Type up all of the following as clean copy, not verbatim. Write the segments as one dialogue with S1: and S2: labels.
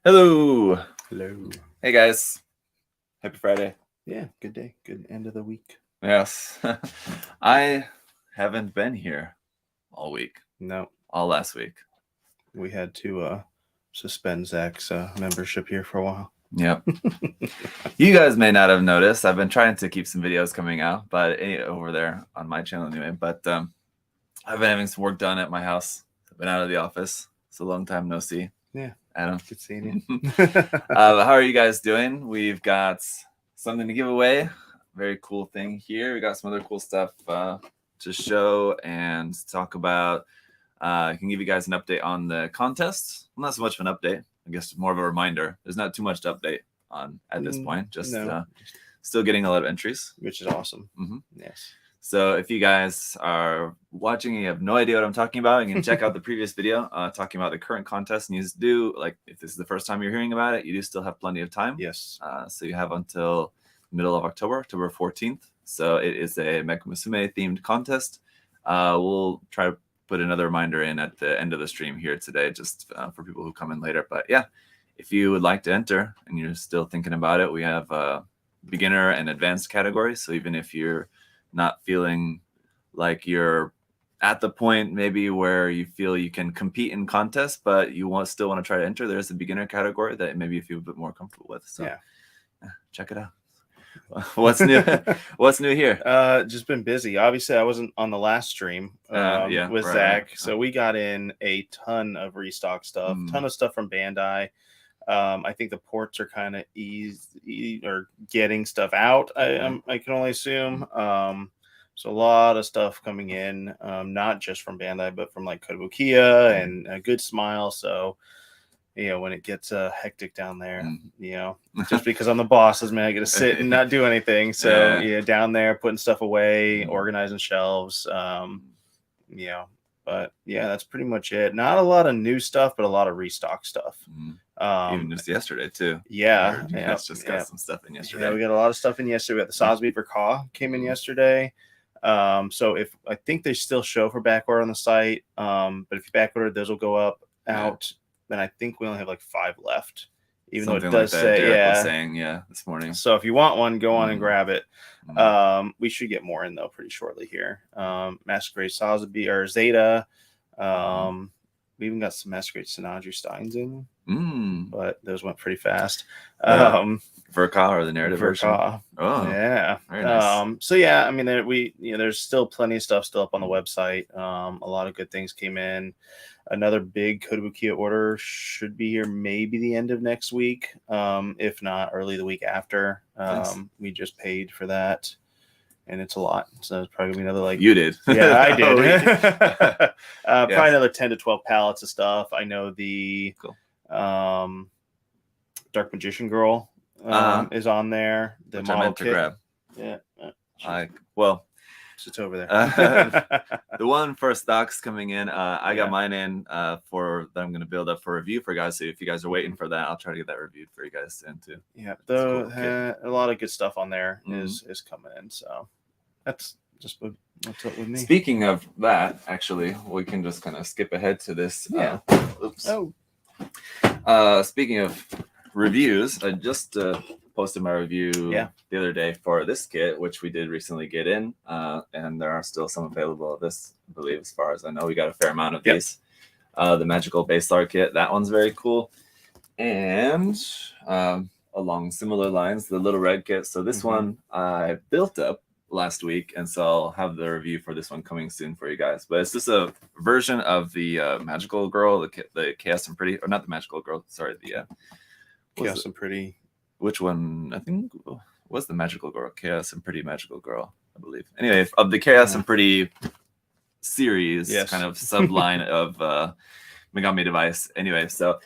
S1: Hello.
S2: Hello.
S1: Hey guys. Happy Friday.
S2: Yeah, good day. Good end of the week.
S1: Yes. I haven't been here all week,
S2: No,
S1: all last week.
S2: we had to suspend Zach's membership here for a while.
S1: Yep. You guys may not have noticed. I've been trying to keep some videos coming out, but over there on my channel anyway. But I've been having some work done at my house. I've been out of the office. It's a long time no see.
S2: Yeah,
S1: Adam.
S2: good seeing you.
S1: How are you guys doing? We've got something to give away. Very cool thing here. We got some other cool stuff to show and talk about. I can give you guys an update on the contest. Well, not so much of an update. I guess more of a reminder. There's not too much to update on at this point. Just still getting a lot of entries,
S2: which is awesome.
S1: Mm-hmm.
S2: Yes.
S1: So if you guys are watching and you have no idea what I'm talking about, you can check out the previous video talking about the current contest. And you do, like, if this is the first time you're hearing about it, you do still have plenty of time.
S2: Yes.
S1: So you have until middle of October 14th. So it is a Mecha Musume themed contest. We'll try to put another reminder in at the end of the stream here today, just for people who come in later. But yeah, if you would like to enter and you're still thinking about it, we have beginner and advanced categories. So even if you're not feeling like you're at the point maybe where you feel you can compete in contests, but you still want to try to enter, there's a beginner category that maybe you feel a bit more comfortable with. So yeah, check it out. What's new? What's new here?
S2: Just been busy. Obviously, I wasn't on the last stream with Zach, so we got in a ton of restock stuff, ton of stuff from Bandai. I think the ports are kind of easy or getting stuff out. I can only assume. So a lot of stuff coming in, not just from Bandai, but from like Kotobukiya and Good Smile. So, when it gets hectic down there, just because I'm the boss doesn't mean I get to sit and not do anything. So down there putting stuff away, organizing shelves, but yeah, that's pretty much it. Not a lot of new stuff, but a lot of restock stuff.
S1: Even just yesterday too.
S2: Yeah,
S1: you guys just got some stuff in yesterday.
S2: Yeah, we got a lot of stuff in yesterday. We got the Sosby for Ka came in yesterday. So if I think they still show for back order on the site, but if you back order, those will go up out. And I think we only have like 5 left, even
S1: something
S2: though it does
S1: like that.
S2: say
S1: Derek was saying this morning.
S2: So if you want one, go on and grab it. We should get more in though pretty shortly here. Masquerade Sosby or Zeta. We even got some Masquerade Sinadri Steins in, but those went pretty fast.
S1: Verka or the narrative version?
S2: Oh, yeah.
S1: Very nice.
S2: So yeah, I mean, there's still plenty of stuff still up on the website. A lot of good things came in. Another big Kotobukiya order should be here maybe the end of next week, if not early the week after.
S1: Nice.
S2: We just paid for that. And it's a lot, so it's probably gonna be another
S1: You did.
S2: Yeah, I did. Probably another 10 to 12 pallets of stuff. I know the Dark Magician Girl is on there. The
S1: which I meant to grab.
S2: Yeah. It's over
S1: there. The one for stocks coming in. I got mine in for that I'm going to build up for review for guys. So if you guys are waiting for that, I'll try to get that reviewed for you guys soon too.
S2: Yeah, a lot of good stuff on there is coming in. So that's just what's up with me.
S1: Speaking of that, actually, we can just kind of skip ahead to this.
S2: Yeah.
S1: Oops. Speaking of reviews, I just posted my review the other day for this kit, which we did recently get in, and there are still some available of this, I believe, as far as I know. We got a fair amount of these. The Magical Base Star kit, that one's very cool. And along similar lines, the Little Red kit. So this one I built up last week, and so I'll have the review for this one coming soon for you guys. But it's just a version of the Magical Girl, the Chaos and Pretty, or not the Magical Girl, sorry, the
S2: Chaos and Pretty.
S1: Which one? I think was the Magical Girl, Chaos and Pretty Magical Girl, I believe. Anyway, of the Chaos and Pretty series, kind of subline of Megami Device. Anyway, so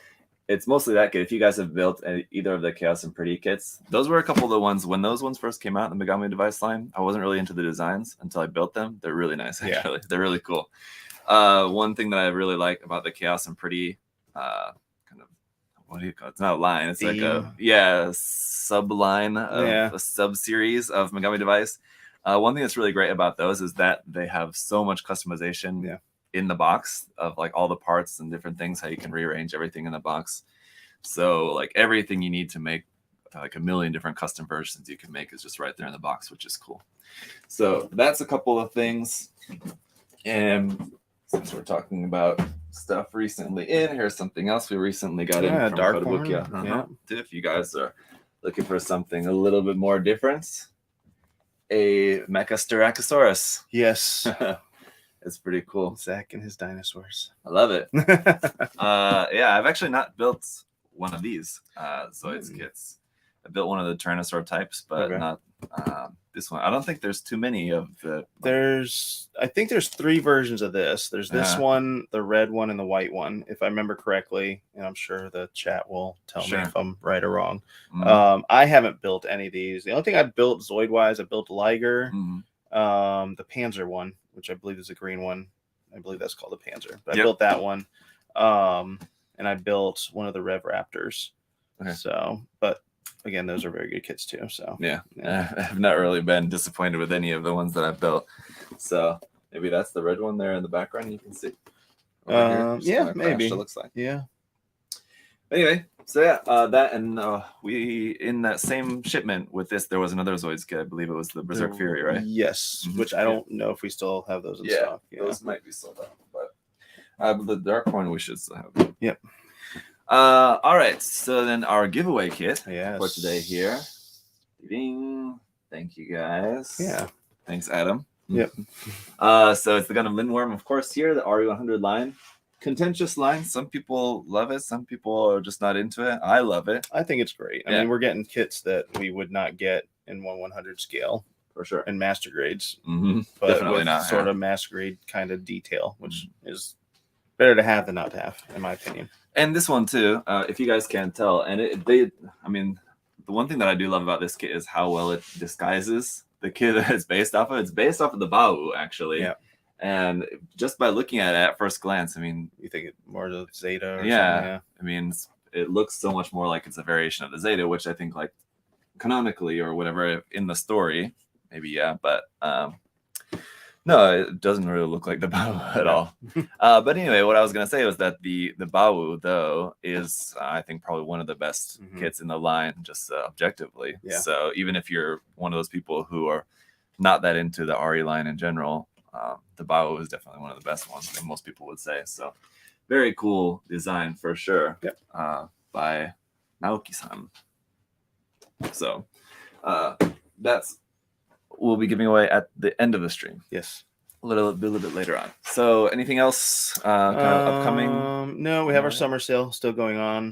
S1: it's mostly that kit. If you guys have built either of the Chaos and Pretty kits, those were a couple of the ones when those ones first came out in the Megami Device line. I wasn't really into the designs until I built them. They're really nice, actually. They're really cool. One thing that I really like about the Chaos and Pretty what do you call it? It's not a line. It's like a subline of a sub series of Megami Device. One thing that's really great about those is that they have so much customization in the box of like all the parts and different things, how you can rearrange everything in the box. So like everything you need to make like a million different custom versions you can make is just right there in the box, which is cool. So that's a couple of things. And since we're talking about stuff recently here's something else we recently got in from
S2: Dark
S1: Kotobukiya.
S2: Yeah.
S1: If you guys are looking for something a little bit more different, a Mecha Styracosaurus.
S2: Yes.
S1: It's pretty cool.
S2: Zach and his dinosaurs.
S1: I love it. Yeah, I've actually not built one of these Zoids kits. I built one of the Tyrannosaur types, but not this one. I don't think there's too many of the.
S2: I think there's 3 versions of this. There's this one, the red one, and the white one, if I remember correctly. And I'm sure the chat will tell me if I'm right or wrong. I haven't built any of these. The only thing I built Zoid wise, I built Liger, the Panzer one, which I believe is the green one. I believe that's called the Panzer. But I built that one, and I built one of the Rev Raptors. So, but again, those are very good kits too. So
S1: I've not really been disappointed with any of the ones that I've built. So maybe that's the red one there in the background. You can see.
S2: Yeah, maybe
S1: it looks like.
S2: Yeah.
S1: Anyway, so that and we in that same shipment with this, there was another Zoids kit. I believe it was the Berserk Fury, right?
S2: Yes, which I don't know if we still have those in stock.
S1: Those might be sold out, but the Dark one we should still have.
S2: Yep.
S1: All right, so then our giveaway kit for today here. Ding. Thank you guys.
S2: Yeah.
S1: Thanks, Adam.
S2: Yep.
S1: So it's the Gundam Lindworm, of course, here, the RE100 line. Contentious line. Some people love it. Some people are just not into it. I love it.
S2: I think it's great. I mean, we're getting kits that we would not get in 1/100 scale.
S1: For sure.
S2: And master grades.
S1: But
S2: definitely with not. Sort of master grade kind of detail, which is better to have than not to have, in my opinion.
S1: And this one too, if you guys can't tell, and the one thing that I do love about this kit is how well it disguises the kit that it's based off of. It's based off of the Bau, actually.
S2: Yeah.
S1: And just by looking at it at first glance, I mean,
S2: you think it more of the Zeta? Or
S1: yeah. I mean, it looks so much more like it's a variation of the Zeta, which I think, like, canonically or whatever in the story, maybe but no, it doesn't really look like the Bau at all. But anyway, what I was going to say was that the Bau, though, is, I think, probably one of the best kits in the line, just objectively.
S2: Yeah.
S1: So even if you're one of those people who are not that into the RE line in general, the Bau is definitely one of the best ones, and most people would say. So very cool design for sure.
S2: Yep.
S1: By Naoki-san. So that's we'll be giving away at the end of the stream.
S2: Yes.
S1: A little bit later on. So anything else kind of upcoming?
S2: No, we have our summer sale still going on.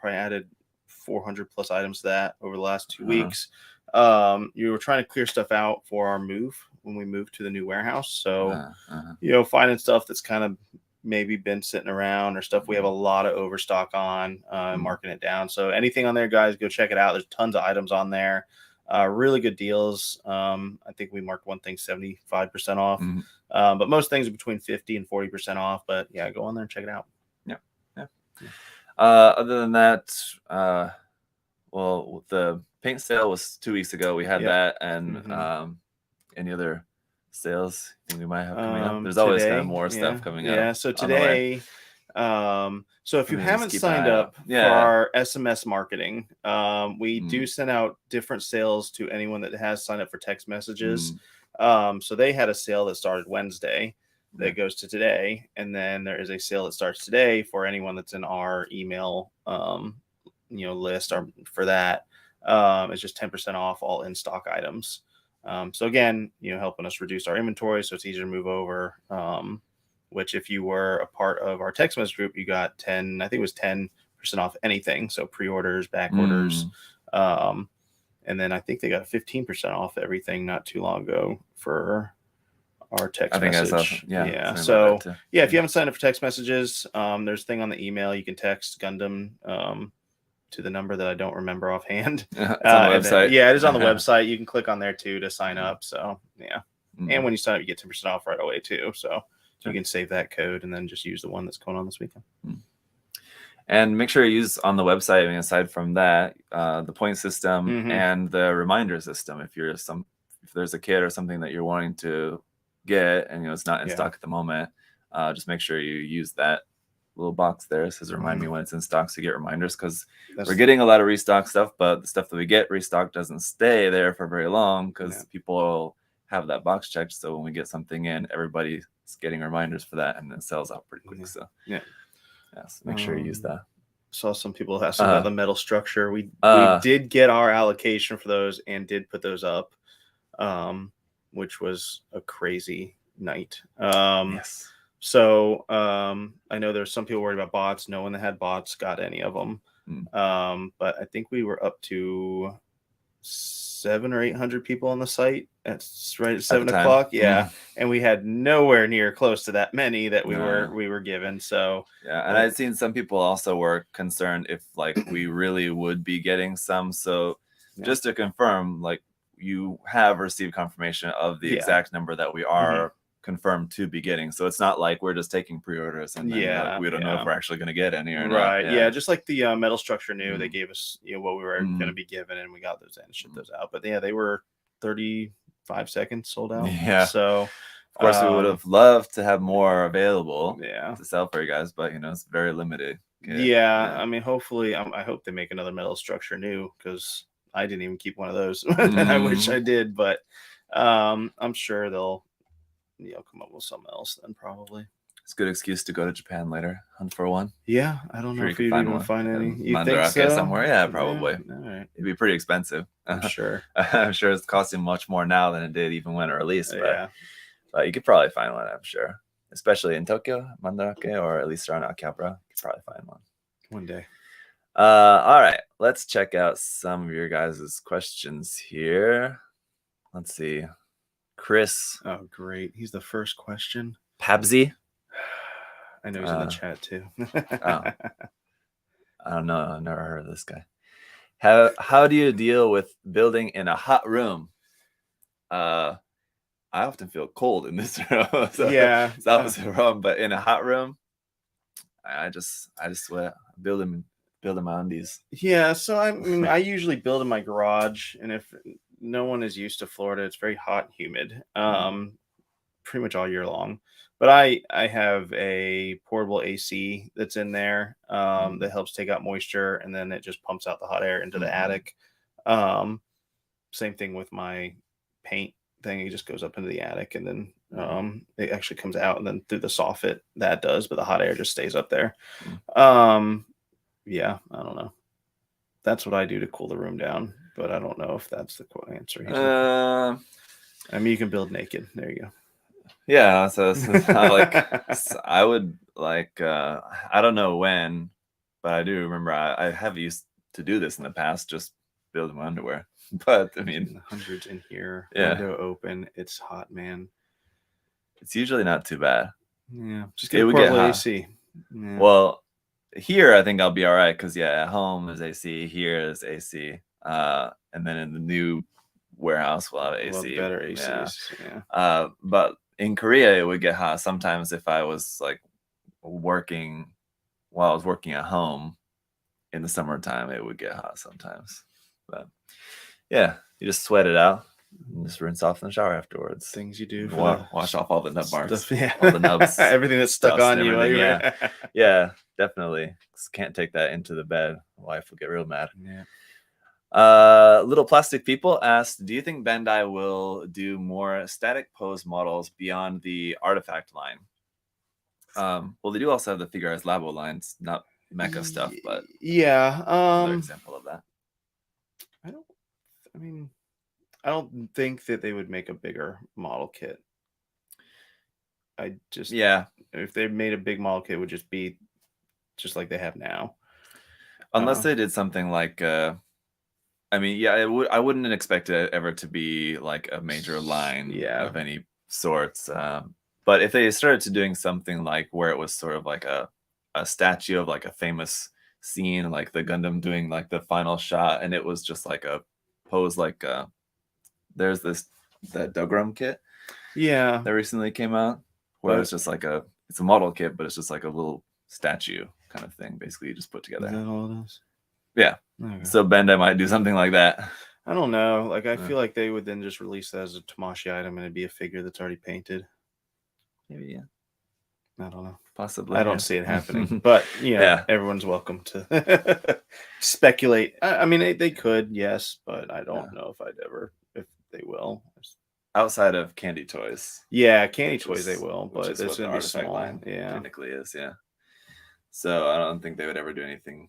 S2: Probably added 400 plus items to that over the last 2 weeks. You were trying to clear stuff out for our move when we moved to the new warehouse. So, finding stuff that's kind of maybe been sitting around or stuff we have a lot of overstock on, marking it down. So anything on there, guys, go check it out. There's tons of items on there. Really good deals. I think we marked one thing 75% off, but most things are between 50 and 40% off. But yeah, go on there and check it out.
S1: Yeah. Other than that, well, the paint sale was 2 weeks ago. We had that, and any other sales I think we might have coming up? There's always kind of more stuff coming up.
S2: Yeah. So today, so if you haven't signed up for our SMS marketing, we do send out different sales to anyone that has signed up for text messages. So they had a sale that started Wednesday that goes to today. And then there is a sale that starts today for anyone that's in our email, list for that. It's just 10% off all in stock items. So again, helping us reduce our inventory. So it's easier to move over, which if you were a part of our text message group, you got 10% off anything. So pre-orders, back orders. And then I think they got 15% off everything not too long ago for our text message. I saw, So if you haven't signed up for text messages, there's a thing on the email. You can text Gundam to the number that I don't remember offhand.
S1: It's on the website.
S2: It is on the website. You can click on there too to sign up. So and when you sign up, you get 10% off right away too. So you can save that code and then just use the one that's going on this weekend.
S1: And make sure you use on the website, I mean, aside from that, the point system and the reminder system. If there's a kit or something that you're wanting to get and it's not in stock at the moment, just make sure you use that little box there. It says remind me when it's in stock, so you get reminders, because we're getting a lot of restock stuff, but the stuff that we get restocked doesn't stay there for very long because people have that box checked. So when we get something in, everybody's getting reminders for that, and it sells out pretty quick. So so make sure you use that.
S2: Saw some people asking about the metal structure. We did get our allocation for those and did put those up, which was a crazy night.
S1: Yes.
S2: So I know there's some people worried about bots. No one that had bots got any of them. But I think we were up to 700 or 800 people on the site. That's right at 7 o'clock. Yeah. And we had nowhere near close to that many that we were given. So
S1: and I'd seen some people also were concerned if like we really would be getting some. So just to confirm, like you have received confirmation of the exact number that we are confirmed to be getting. So it's not like we're just taking pre-orders and then, we don't know if we're actually going to get any or not.
S2: Yeah, just like the metal structure knew, they gave us what we were going to be given, and we got those and shipped those out. But they were 35 seconds sold out. So
S1: of course we would have loved to have more available to sell for you guys, but it's very limited.
S2: I mean, hopefully I hope they make another metal structure new, because I didn't even keep one of those. I wish I did, but I'm sure they'll come up with something else then, probably.
S1: It's a good excuse to go to Japan later, hunt for one.
S2: Yeah, I don't know if you'd even find any. You think so?
S1: Somewhere? Yeah, probably.
S2: All right.
S1: It'd be pretty expensive.
S2: I'm sure.
S1: I'm sure it's costing much more now than it did even when it released. But you could probably find one, I'm sure. Especially in Tokyo, Mandarake, or at least around Akihabara. You could probably find one.
S2: One day.
S1: All right. Let's check out some of your guys' questions here. Let's see. Chris.
S2: Oh, great. He's the first question.
S1: Pabsy.
S2: I know he's in the chat too.
S1: I don't know. I've never heard of this guy. How do you deal with building in a hot room? I often feel cold in this room. So it's opposite room, but in a hot room, I just sweat. Building my undies. Yeah, so I usually build in my garage, and if no one is used to Florida, it's very hot and humid, pretty much all year long. But I have a portable AC that's in there that helps take out moisture, and then it just pumps out the hot air into the attic. Same thing with my paint thing. It just goes up into the attic, and then it actually comes out, and then through the soffit that does, but the hot air just stays up there. Yeah, I don't know. That's what I do to cool the room down, but I don't know if that's the answer. I mean, you can build naked. There you go. Yeah, so I would I don't know when, but I do remember I have used to do this in the past, just build my underwear. But I mean,
S2: hundreds in here, window open, it's hot, man.
S1: It's usually not too bad.
S2: Yeah, just get a portable AC.
S1: Yeah. Well, here I think I'll be all right, because at home is AC, here is AC, and then in the new warehouse we'll have AC.
S2: Better ACs.
S1: But in Korea, it would get hot sometimes if I was working while I was working at home in the summertime. It would get hot sometimes, but you just sweat it out and just rinse off in the shower afterwards.
S2: Things you do.
S1: Wash off all the nub marks, all the nubs,
S2: everything that's stuck on you.
S1: Yeah, definitely. Can't take that into the bed. Wife will get real mad. Little Plastic People asked, do you think Bandai will do more static pose models beyond the Artifact line? Well, they do also have the Figure Arts Labo lines, not mecha stuff, but another example of that.
S2: I don't think that they would make a bigger model kit. If they made a big model kit, it would just be just like they have now.
S1: Unless they did something like I wouldn't expect it ever to be like a major line of any sorts. But if they started to doing something like where it was sort of like a statue of like a famous scene, like the Gundam doing like the final shot, and it was just like a pose, like there's that Dogram kit that recently came out, where it's just like it's a model kit, but it's just like a little statue kind of thing. Basically, you just put together.
S2: Is that all it is?
S1: Yeah. Okay. So Bandai might do something like that.
S2: I don't know. I feel like they would then just release that as a Tamashii item, and it'd be a figure that's already painted.
S1: Maybe,
S2: I don't know.
S1: possibly.
S2: I don't see it happening, but everyone's welcome to speculate. I mean, they could, yes, but I don't know if they will.
S1: Outside of candy toys.
S2: Yeah, candy toys they will, but it's going to be small.
S1: Line technically is, So I don't think they would ever do anything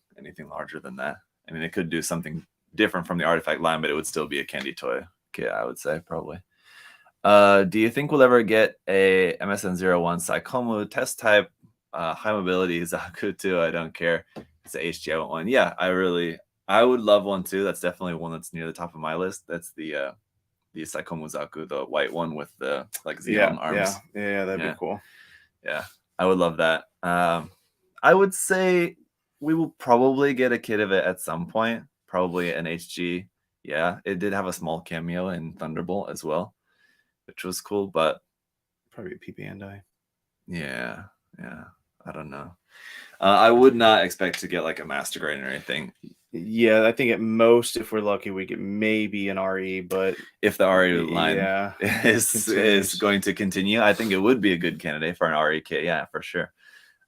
S1: larger than that. I mean, they could do something different from the artifact line, but it would still be a candy toy kit, I would say, probably. Do you think we'll ever get a MSN01 Psychomu test type, high mobility Zaku too? I don't care. It's a HG. I want one. Yeah, I would love one too. That's definitely one that's near the top of my list. That's the Psychomu Zaku, the white one with the like Xeon arms.
S2: Yeah, that'd be cool.
S1: Yeah, I would love that. I would say we will probably get a kit of it at some point. Probably an HG. Yeah, it did have a small cameo in Thunderbolt as well, which was cool, but
S2: probably a PP Bandai.
S1: Yeah, I don't know. I would not expect to get like a Masquerade or anything.
S2: Yeah, I think at most, if we're lucky, we get maybe an RE. But
S1: if the RE line is going to continue, I think it would be a good candidate for an RE kit. Yeah, for sure.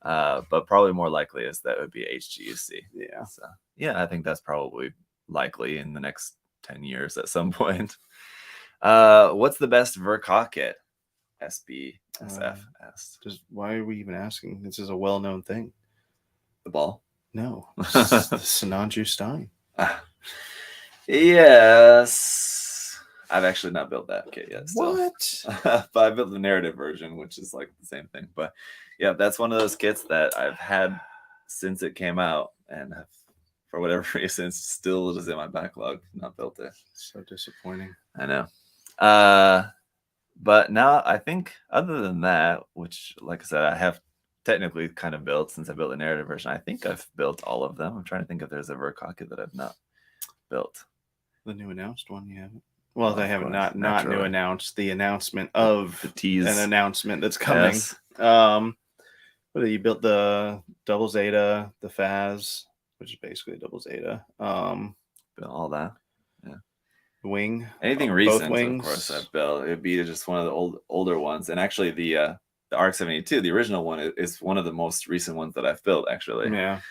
S1: But probably more likely is that it would be HGUC.
S2: Yeah.
S1: So yeah, I think that's probably likely in the next 10 years at some point. What's the best Verka kit? SBSF asked.
S2: Why are we even asking? This is a well-known thing.
S1: The ball?
S2: No. The Sinanju Stein.
S1: Yes. I've actually not built that kit yet. Still.
S2: What?
S1: But I built the narrative version, which is like the same thing. But yeah, that's one of those kits that I've had since it came out and have, for whatever reason, still is in my backlog. Not built it.
S2: So disappointing.
S1: I know. But now I think other than that, which like I said, I have technically kind of built since I built the narrative version, I think I've built all of them. I'm trying to think if there's a Verka kit that I've not built.
S2: The new announced one, you haven't. Well, they haven't not new announced the announcement of
S1: the tease,
S2: an announcement that's coming.
S1: Yes.
S2: Whether you built the Double Zeta, the Faz, which is basically a Double Zeta.
S1: Built all that. Yeah.
S2: Wing.
S1: Anything recent, of course, I've built. It'd be just one of the older ones, and actually the RX-72, the original one, is one of the most recent ones that I've built. Actually,
S2: yeah.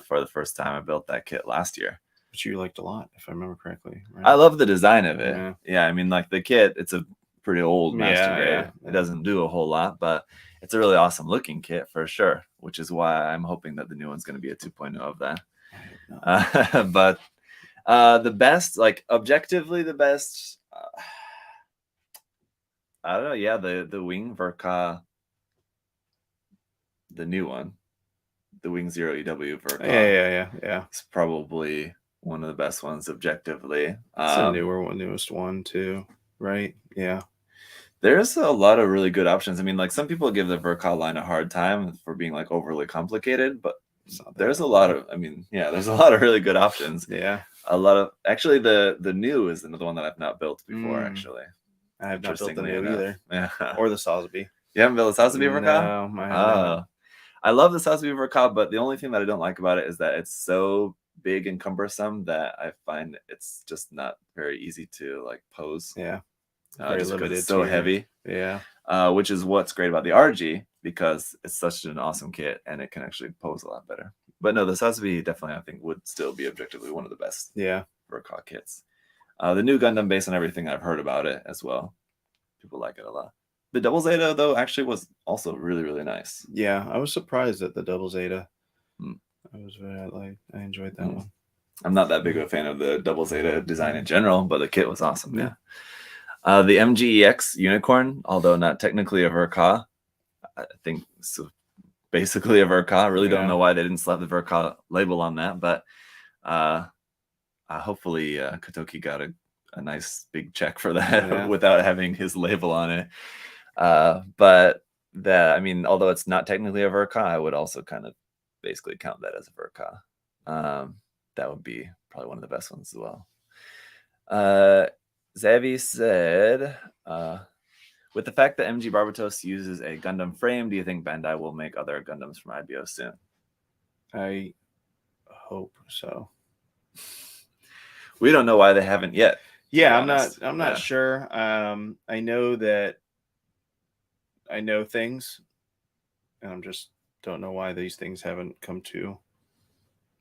S1: For the first time, I built that kit last year,
S2: which you liked a lot, if I remember correctly. Right?
S1: I love the design of it. Yeah, I mean, like the kit, it's a pretty old Masquerade. Yeah. It doesn't do a whole lot, but it's a really awesome looking kit for sure. Which is why I'm hoping that the new one's going to be a 2.0 of that. But the best, like objectively the best, I don't know. Yeah, the Wing Verka, the new one, the Wing 0 EW Verka.
S2: Yeah.
S1: It's probably one of the best ones objectively.
S2: It's a newest one too, right? Yeah.
S1: There's a lot of really good options. I mean, like some people give the Verka line a hard time for being like overly complicated, but there's a lot of, there's a lot of really good options.
S2: Yeah.
S1: A lot of, actually the new is another one that I've not built before, actually.
S2: I have not built the new either.
S1: Yeah.
S2: Or the Sotheby.
S1: You haven't built the Sotheby Verka?
S2: No, I haven't.
S1: I love the Sotheby Verka, but the only thing that I don't like about it is that it's so big and cumbersome that I find it's just not very easy to like pose.
S2: Yeah.
S1: Very limited. It's so heavy.
S2: Yeah.
S1: Which is what's great about the RG, because it's such an awesome kit and it can actually pose a lot better. But no, the Sotheby definitely, I think, would still be objectively one of the best Verka kits. The new Gundam base and everything, I've heard about it as well. People like it a lot. The Double Zeta, though, actually was also really, really nice.
S2: Yeah, I was surprised at the Double Zeta. I enjoyed that one.
S1: I'm not that big of a fan of the Double Zeta design in general, but the kit was awesome. Yeah. The MGEX Unicorn, although not technically a Verka, I think so. Basically a Verka. I really don't know why they didn't slap the Verka label on that, but hopefully Kotoki got a nice big check for that without having his label on it. But that, I mean, although it's not technically a Verka, I would also kind of basically count that as a Verka. That would be probably one of the best ones as well. Zavi said, with the fact that MG Barbatos uses a Gundam frame, do you think Bandai will make other Gundams from IBO soon?
S2: I hope so.
S1: We don't know why they haven't yet.
S2: Yeah, I'm not sure. I know that I know things, and I'm just don't know why these things haven't come to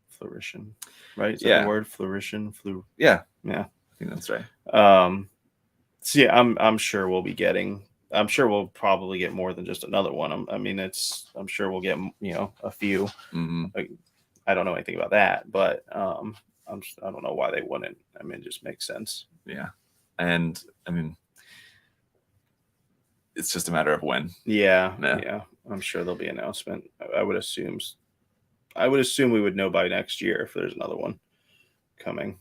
S2: fruition. Right? Is that the word? Flourishing Flu.
S1: Yeah.
S2: Yeah.
S1: I think that's right.
S2: So yeah, I'm sure we'll be getting. I'm sure we'll probably get more than just another one. I'm sure we'll get a few.
S1: Mm-hmm.
S2: I don't know anything about that, but I don't know why they wouldn't. I mean, it just makes sense.
S1: Yeah, and I mean, it's just a matter of when.
S2: Yeah. I'm sure there'll be an announcement. I would assume we would know by next year if there's another one coming.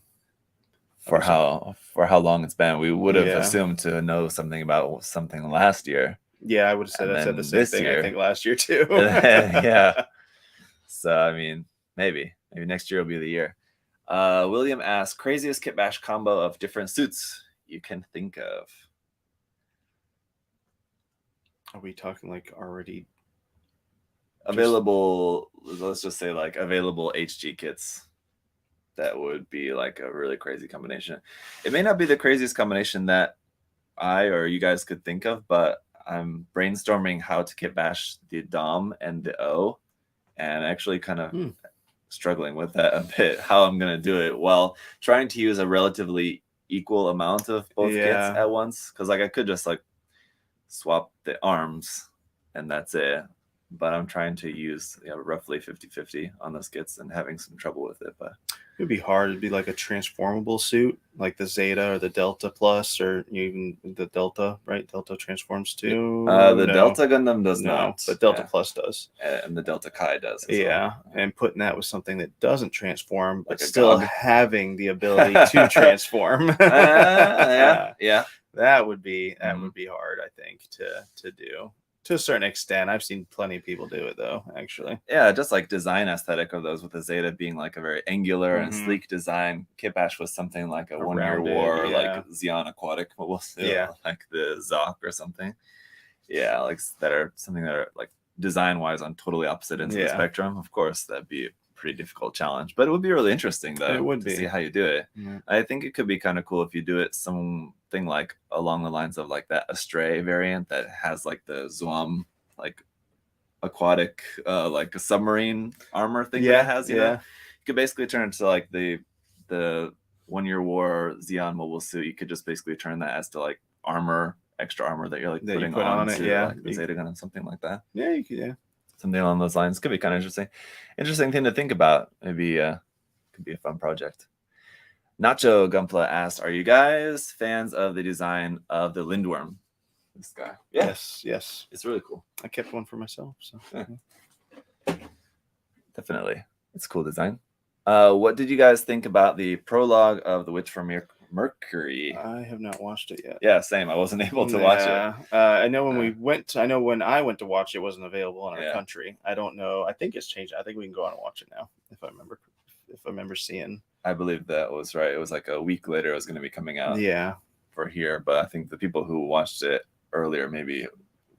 S1: For how long it's been, we would have assumed to know something about something last year.
S2: Yeah, I would have said the same thing.
S1: Year,
S2: I think last year too.
S1: Yeah. So I mean, maybe next year will be the year. William asks, craziest kit bash combo of different suits you can think of.
S2: Are we talking like already
S1: available? Let's just say like available HG kits. That would be like a really crazy combination. It may not be the craziest combination that I or you guys could think of, but I'm brainstorming how to kit bash the Dom and the O, and actually kind of struggling with that a bit, how I'm going to do it while trying to use a relatively equal amount of both kits at once. Because like I could just like swap the arms and that's it. But I'm trying to use roughly 50-50 on those kits and having some trouble with it. But
S2: it'd be hard. It'd be like a transformable suit, like the Zeta or the Delta Plus, or even the Delta, right? Delta transforms too.
S1: Delta Gundam does not,
S2: but Delta Plus does,
S1: and the Delta Kai does.
S2: And putting that with something that doesn't transform, but like still having the ability to transform.
S1: Yeah,
S2: that would be hard, I think, to do. To a certain extent. I've seen plenty of people do it though, actually.
S1: Yeah, just like design aesthetic of those, with the Zeta being like a very angular and sleek design. Kit bash was something like a one-year war, like Zeon Aquatic, what we'll say, like the Zoc or something. Yeah, like that are something that are like design-wise on totally opposite ends of the spectrum. Of course, that'd be a pretty difficult challenge, but it would be really interesting though.
S2: It would
S1: to see how you do it. I think it could be kind of cool if you do it something like along the lines of like that Astray variant that has like the Zhuam like aquatic like a submarine armor thing that it has. You know, you could basically turn it to like the one-year war Zeon mobile suit. You could just basically turn that as to like extra armor that you're like putting on it, like the Zeta gun and something like that.
S2: Yeah, you could,
S1: something along those lines. Could be kind of interesting thing to think about. Maybe could be a fun project. Nacho Gumpla asked, are you guys fans of the design of the Lindworm? This guy.
S2: Yes.
S1: It's really cool.
S2: I kept one for myself. So
S1: definitely. It's a cool design. What did you guys think about the prologue of The Witch from Mercury?
S2: I have not watched it yet.
S1: Yeah, same. I wasn't able to watch it.
S2: I know when I went to watch it, wasn't available in our country. I don't know. I think it's changed. I think we can go on and watch it now, if I remember seeing.
S1: I believe that was right. It was like a week later it was going to be coming out.
S2: Yeah.
S1: For here, but I think the people who watched it earlier maybe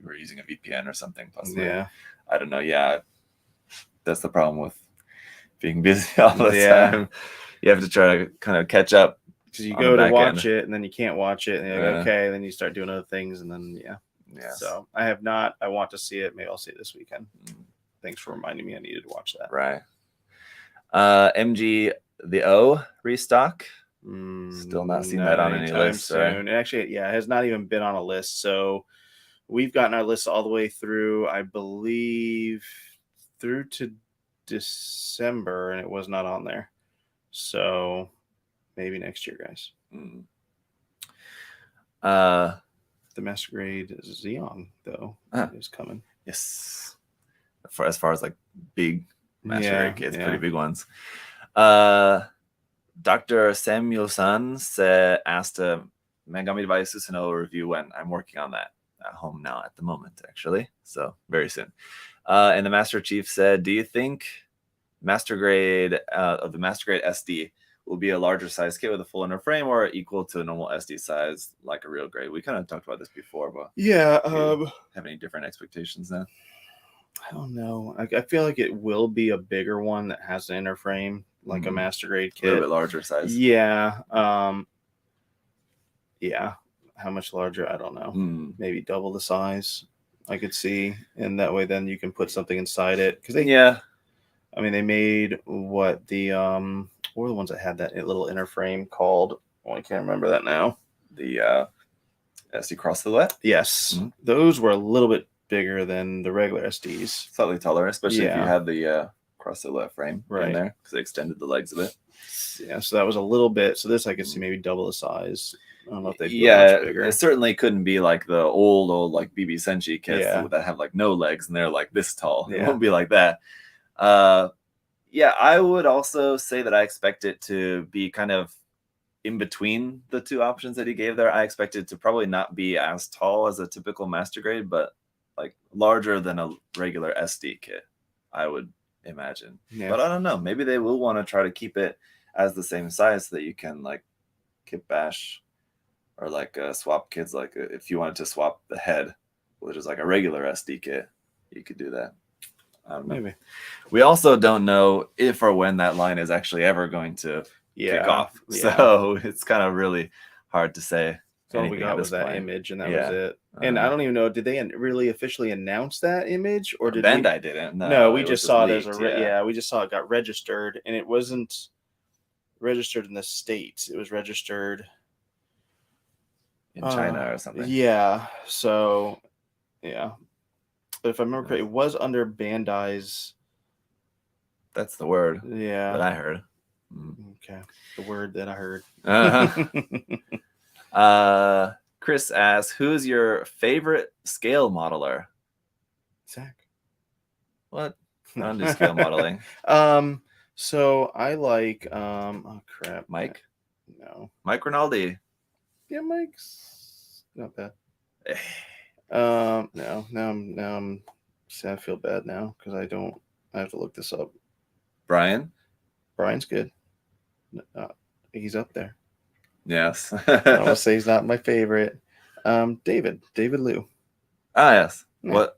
S1: were using a VPN or something. Possibly. Yeah. I don't know. Yeah. That's the problem with being busy all the time. You have to try to kind of catch up.
S2: Because you go to watch it and then you can't watch it and you're like, okay, then you start doing other things and then So I have not. I want to see it. Maybe I'll see it this weekend. Thanks for reminding me I needed to watch that.
S1: Right. MG the O restock. Still not seen that on any list.
S2: Soon. Right? Actually, it has not even been on a list. So we've gotten our list all the way through, I believe, through to December, and it was not on there. So maybe next year, guys. The Masquerade Zeon, though, is coming.
S1: Yes. As far as like big Masquerade kids, pretty big ones. Dr. Samuel-san asked a Megami Device Susanoo review when. I'm working on that at home now at the moment, actually. So very soon. And the Master Chief said, do you think Master Grade of the Master Grade SD will be a larger size kit with a full inner frame or equal to a normal SD size like a real grade? We kind of talked about this before, but have any different expectations now?
S2: I don't know. I feel like it will be a bigger one that has an inner frame, like a Master Grade kit.
S1: A little bit larger size.
S2: Yeah. How much larger? I don't know. Maybe double the size. I could see, and that way then you can put something inside it. Because they made what were the ones that had that little inner frame called? Oh, I can't remember that now.
S1: The SD cross silhouette.
S2: Yes, those were a little bit bigger than the regular SDs.
S1: Slightly taller, especially if you had the cross silhouette frame in there, because they extended the legs a bit.
S2: Yeah, so that was a little bit. So this I could see maybe double the size. I don't know if they much bigger.
S1: It certainly couldn't be like the old like BB Senshi kits that have like no legs and they're like this tall. It won't be like that. I would also say that I expect it to be kind of in between the two options that he gave there. I expect it to probably not be as tall as a typical master grade, but like larger than a regular SD kit, I would imagine. But I don't know. Maybe they will want to try to keep it as the same size so that you can like kit bash or like swap kits. Like if you wanted to swap the head, which is like a regular SD kit, you could do that. I don't know. Maybe. We also don't know if or when that line is actually ever going to kick off. So it's kind of really hard to say.
S2: So all we got was that image, and that was it. And I don't even know, did they really officially announce that image, or did
S1: Bandai didn't?
S2: No, we just saw it as we just saw it got registered, and it wasn't registered in the States. It was registered
S1: in China or something.
S2: Yeah. So, yeah. But if I remember correctly, it was under Bandai's.
S1: That's the word.
S2: Yeah.
S1: That I heard.
S2: Okay. The word that I heard.
S1: Chris asks, who's your favorite scale modeler?
S2: Zach.
S1: What? I don't do scale modeling.
S2: So I like
S1: Mike?
S2: No.
S1: Mike Rinaldi.
S2: Yeah, Mike's not bad. No. Now I'm I feel bad now because I have to look this up.
S1: Brian's
S2: good. He's up there.
S1: Yes.
S2: I will say he's not my favorite. David Liu.
S1: Ah, yes. Yeah.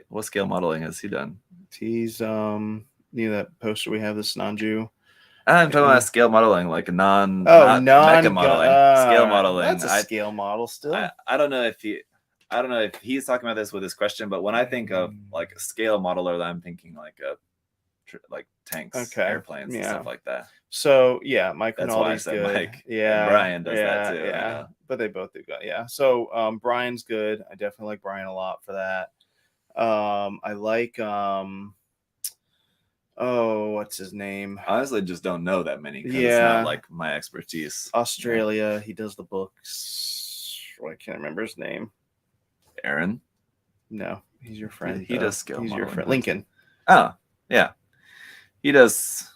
S1: What scale modeling has he done?
S2: He's that poster we have, this Nanju.
S1: I'm talking about scale modeling, like not mecha modeling. Scale modeling.
S2: That's a scale model still.
S1: I don't know if he's talking about this with his question, but when I think of like a scale modeler, I'm thinking like tanks, airplanes, and stuff like that.
S2: So Mike Rinaldi's
S1: good.
S2: Mike.
S1: Yeah, and Brian does that too.
S2: Yeah, but they both do good. Yeah. So Brian's good. I definitely like Brian a lot for that. I like what's his name?
S1: I honestly just don't know that many. It's not like my expertise.
S2: Australia. He does the books. I can't remember his name.
S1: Aaron?
S2: No, he's your friend.
S1: He does scale.
S2: He's your friend. Lincoln.
S1: Oh, yeah. He does.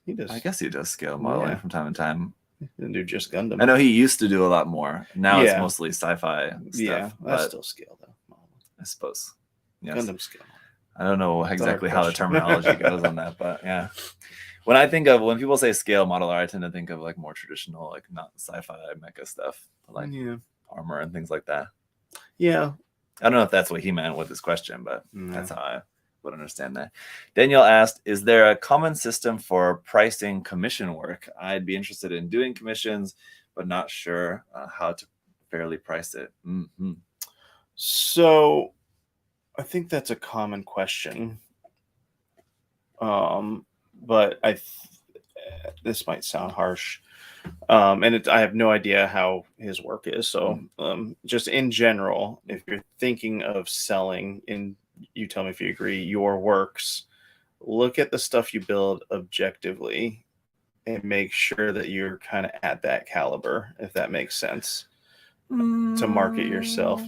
S1: I guess he does scale modeling from time to time.
S2: He didn't do just Gundam.
S1: I know he used to do a lot more. Now it's mostly sci-fi stuff.
S2: Yeah, that's still scale though.
S1: I suppose. Yes.
S2: Gundam scale.
S1: I don't know exactly how the terminology goes on that, but yeah. When people say scale modeler, I tend to think of like more traditional, like not sci-fi mecha stuff, like armor and things like that.
S2: Yeah.
S1: I don't know if that's what he meant with his question, but that's how I would understand that. Daniel asked, is there a common system for pricing commission work? I'd be interested in doing commissions, but not sure how to fairly price it. Mm-hmm.
S2: So I think that's a common question. But this might sound harsh. And I have no idea how his work is. So just in general, if you're thinking of selling, and you tell me if you agree, your works, look at the stuff you build objectively and make sure that you're kind of at that caliber, if that makes sense, to market yourself.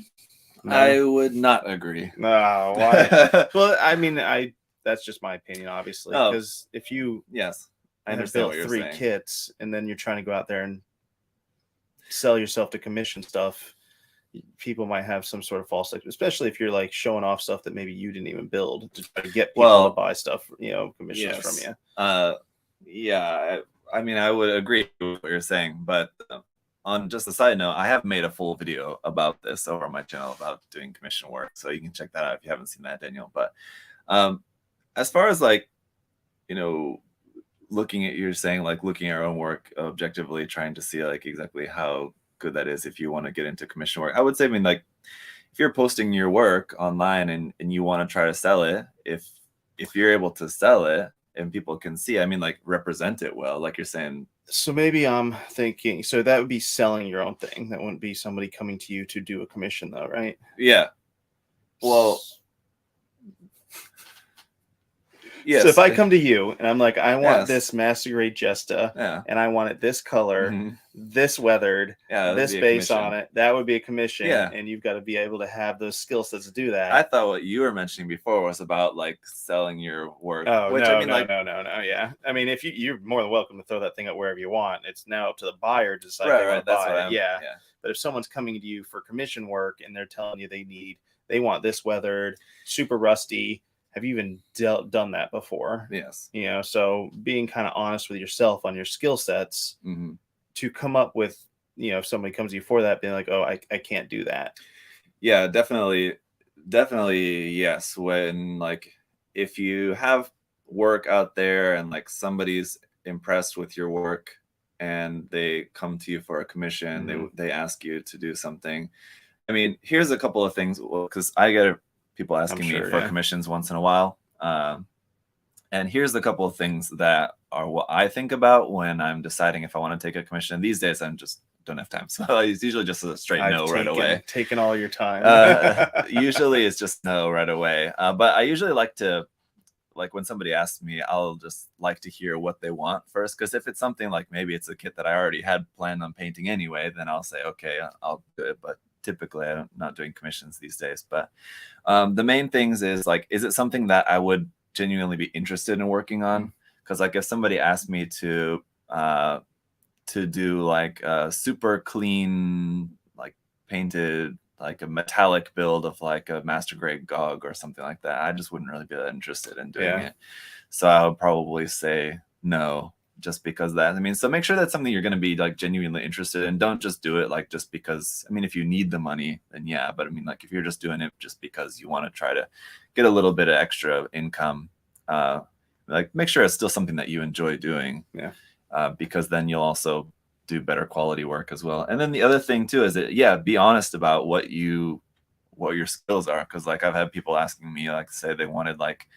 S1: No? I would not agree.
S2: No, why? Well, I mean, that's just my opinion, obviously, because if you
S1: I understand
S2: built 3 kits and then you're trying to go out there and sell yourself to commission stuff, people might have some sort of false, especially if you're like showing off stuff that maybe you didn't even build to try to get people to buy stuff, commissions from you.
S1: I mean, I would agree with what you're saying, but on just a side note, I have made a full video about this over on my channel about doing commission work, so you can check that out if you haven't seen that, Daniel. But as far as like, looking at looking at our own work objectively, trying to see like exactly how good that is if you want to get into commission work, I would say, like if you're posting your work online and you want to try to sell it, if you're able to sell it and people can see, I mean, like, represent it well, like you're saying.
S2: So maybe I'm thinking, so that would be selling your own thing. That wouldn't be somebody coming to you to do a commission, though, right?
S1: Yeah. Well, yes.
S2: So if I come to you and I'm like, I want this Masquerade Jesta, and I want it this color, this weathered, this base on it, that would be a commission.
S1: Yeah.
S2: And you've got to be able to have those skill sets to do that.
S1: I thought what you were mentioning before was about like selling your work.
S2: Oh, which, no, I mean, no. Yeah. I mean, if you're more than welcome to throw that thing up wherever you want. It's now up to the buyer to decide they want to buy it. Yeah. But if someone's coming to you for commission work and they're telling you they want this weathered, super rusty, have you even done that before?
S1: Yes.
S2: You know, so being kind of honest with yourself on your skill sets to come up with, you know, if somebody comes to you for that, being like, oh, I can't do that.
S1: Yeah, definitely. Yes. When, like, if you have work out there and like somebody's impressed with your work and they come to you for a commission, they ask you to do something. I mean, here's a couple of things, because I get people asking me for commissions once in a while. And here's a couple of things that are what I think about when I'm deciding if I want to take a commission. These days, I'm just don't have time. So it's usually just a straight no right away.
S2: Taking all your time.
S1: Usually it's just no right away. But I usually like to, like, when somebody asks me, I'll just like to hear what they want first. Because if it's something like maybe it's a kit that I already had planned on painting anyway, then I'll say, okay, I'll do it. But typically I'm not doing commissions these days. But the main things is, like, is it something that I would genuinely be interested in working on? Because, like, if somebody asked me to do like a super clean, like, painted, like a metallic build of like a master grade GOG or something like that, I just wouldn't really be that interested in doing it. So I would probably say no, just because of that. I mean, so make sure that's something you're going to be like genuinely interested in. Don't just do it like just because, I mean, if you need the money, then yeah. But I mean, like, if you're just doing it just because you want to try to get a little bit of extra income, like, make sure it's still something that you enjoy doing.
S2: Yeah.
S1: Because then you'll also do better quality work as well. And then the other thing too is that, be honest about what your skills are. Because, like, I've had people asking me, like, say they wanted like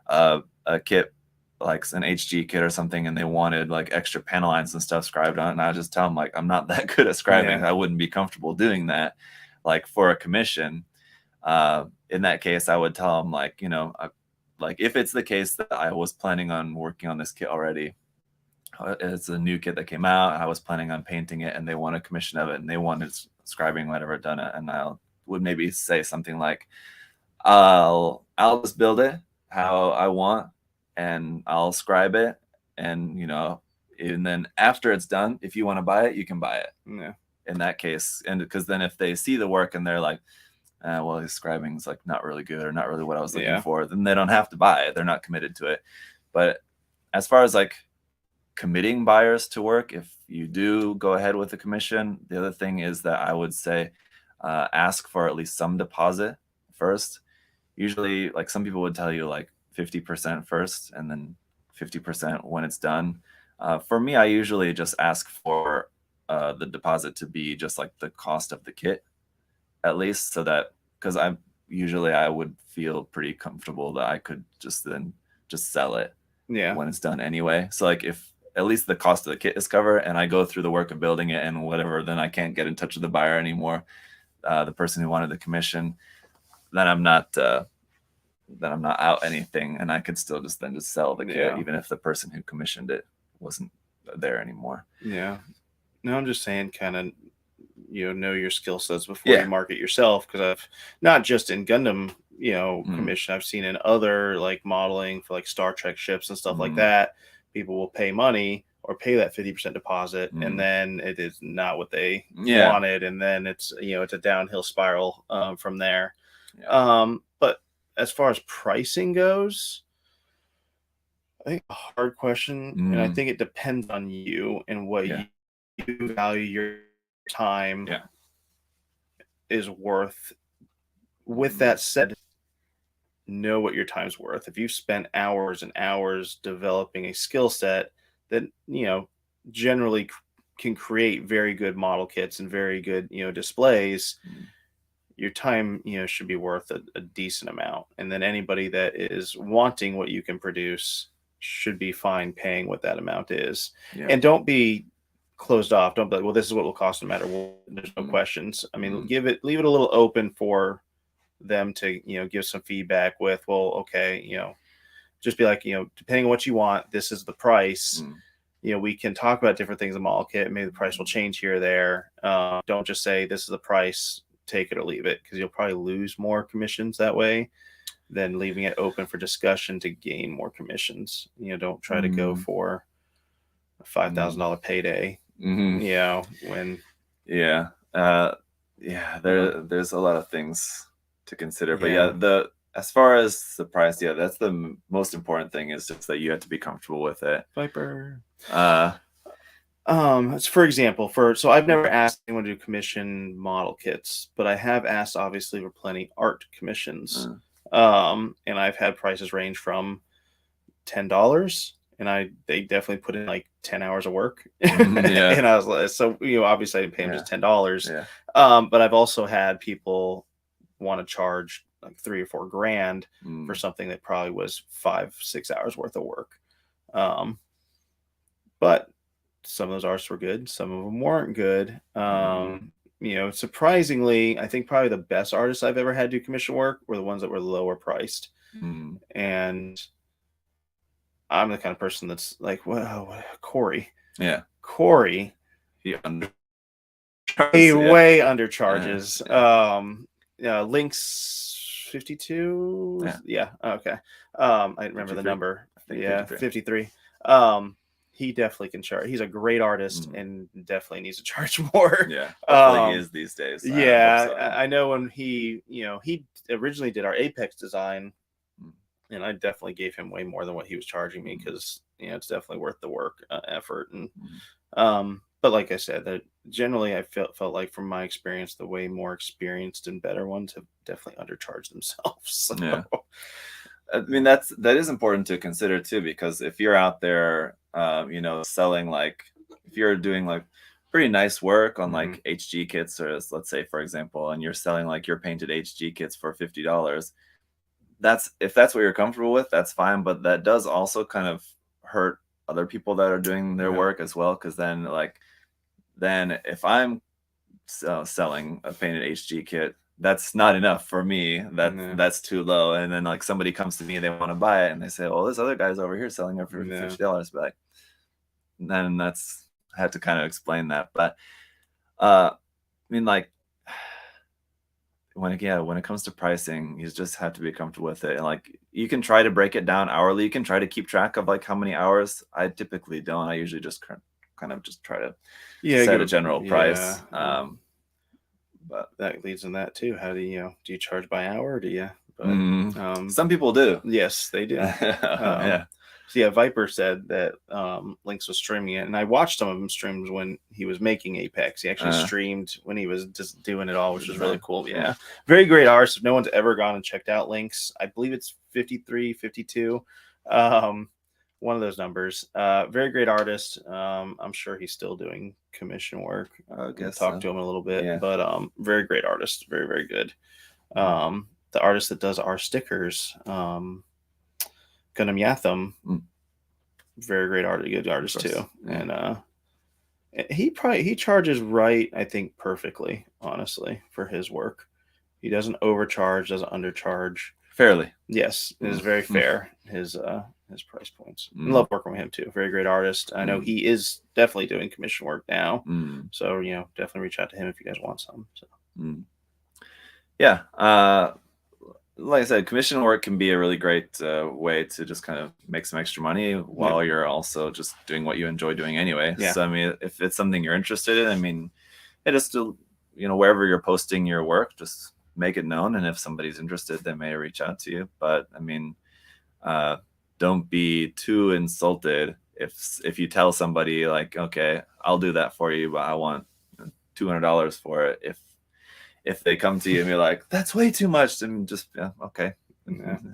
S1: a kit, like an HG kit or something, and they wanted like extra panel lines and stuff scribed on it. And I just tell them, like, I'm not that good at scribing. I wouldn't be comfortable doing that, like, for a commission. In that case, I would tell them, like, you know, like, if it's the case that I was planning on working on this kit already, it's a new kit that came out, I was planning on painting it, and they want a commission of it, and they wanted scribing whatever done it, and I would maybe say something like, I'll just build it how I want, and I'll scribe it, and, you know, and then after it's done, if you want to buy it, you can buy it.
S2: Yeah.
S1: In that case, and because then if they see the work and they're like, well, his scribing is like not really good or not really what I was looking for, then they don't have to buy it. They're not committed to it. But as far as like committing buyers to work, if you do go ahead with the commission, the other thing is that I would say ask for at least some deposit first. Usually, like, some people would tell you like 50% first and then 50% when it's done. For me, I usually just ask for the deposit to be just like the cost of the kit, at least, so that, because I would feel pretty comfortable that I could just sell it when it's done anyway. So, like, if at least the cost of the kit is covered and I go through the work of building it and whatever, then I can't get in touch with the buyer anymore, the person who wanted the commission, then I'm not out anything, and I could still just sell the kit, even if the person who commissioned it wasn't there anymore.
S2: Yeah. No, I'm just saying, kind of, you know your skill sets before you market yourself, because I've not just in Gundam, you know, commission, I've seen in other, like, modeling for like Star Trek ships and stuff like that, people will pay money or pay that 50% deposit, and then it is not what they wanted, and then it's, you know, it's a downhill spiral from there. But as far as pricing goes, I think a hard question, and I think it depends on you and what you value your time is worth. With that said, know what your time's worth. If you've spent hours and hours developing a skill set that, you know, generally can create very good model kits and very good, you know, displays, your time, should be worth a decent amount. And then anybody that is wanting what you can produce should be fine paying what that amount is. Yeah. And don't be closed off. Don't be like, well, this is what will cost no matter what. There's no questions. I mean, leave it a little open for them to, give some feedback with, well, okay, just be like, depending on what you want, this is the price. We can talk about different things in model kit. Maybe the price will change here or there. Don't just say this is the price, take it or leave it, because you'll probably lose more commissions that way than leaving it open for discussion to gain more commissions. Don't try to go for a $5,000 payday. When
S1: there's a lot of things to consider, but as far as the price, that's the most important thing, is just that you have to be comfortable with it.
S2: Viper. For example, so I've never asked anyone to do commission model kits, but I have asked, obviously, for plenty art commissions. And I've had prices range from $10, and they definitely put in like 10 hours of work. And I was like, so obviously I didn't pay them just $10. But I've also had people want to charge like $3 or $4 grand for something that probably was 5-6 hours worth of work. But some of those artists were good, some of them weren't good. Surprisingly, I think probably the best artists I've ever had do commission work were the ones that were lower priced. And I'm the kind of person that's like, wow, Corey. Yeah. Corey.
S1: He
S2: way undercharges. Links 52. Yeah. Okay. I remember 53. The number. Yeah. 53. He definitely can charge. He's a great artist and definitely needs to charge more.
S1: Yeah. Hopefully he is these days.
S2: I know when he originally did our Apex design, and I definitely gave him way more than what he was charging me, because it's definitely worth the work, effort. And but like I said, that generally I felt like, from my experience, the way more experienced and better ones have definitely undercharged themselves. So.
S1: Yeah. I mean, that is important to consider too, because if you're out there, selling, like, if you're doing like pretty nice work on like HG kits, or let's say, for example, and you're selling like your painted HG kits for $50, if that's what you're comfortable with, that's fine. But that does also kind of hurt other people that are doing their work as well, because then if I'm selling a painted HG kit, that's not enough for me. That's too low. And then like somebody comes to me and they want to buy it, and they say, "Oh, this other guy's over here selling it for $50." But then I had to kind of explain that. But I mean, like, when it comes to pricing, you just have to be comfortable with it. And like, you can try to break it down hourly. You can try to keep track of like how many hours. I typically don't. I usually just kind of just try to set a general price.
S2: But that leads in that too. How do you charge by hour? Or do you? But,
S1: some people do.
S2: Yes, they do. So Viper said that Lynx was streaming it, and I watched some of him streams when he was making Apex. He actually streamed when he was just doing it all, which was really cool. Yeah, very great artist. If no one's ever gone and checked out Lynx, I believe it's 53, 52. One of those numbers. Very great artist. I'm sure he's still doing commission work. I guess talk to him a little bit, but very great artist. Very, very good. The artist that does our stickers, Gundam Yatham, very great artist, good artist too. And he charges right, I think, perfectly, honestly, for his work. He doesn't overcharge, doesn't undercharge.
S1: Fairly.
S2: Yes, it is very fair. His price points. I love working with him too. Very great artist. I know he is definitely doing commission work now. So definitely reach out to him if you guys want some. So.
S1: Like I said, commission work can be a really great way to just kind of make some extra money while you're also just doing what you enjoy doing anyway. So I mean, if it's something you're interested in, I mean, just wherever you're posting your work, just make it known, and if somebody's interested, they may reach out to you. But I mean, don't be too insulted if you tell somebody like, okay, I'll do that for you, but I want $200 for it. If they come to you and you're like, that's way too much, then just okay,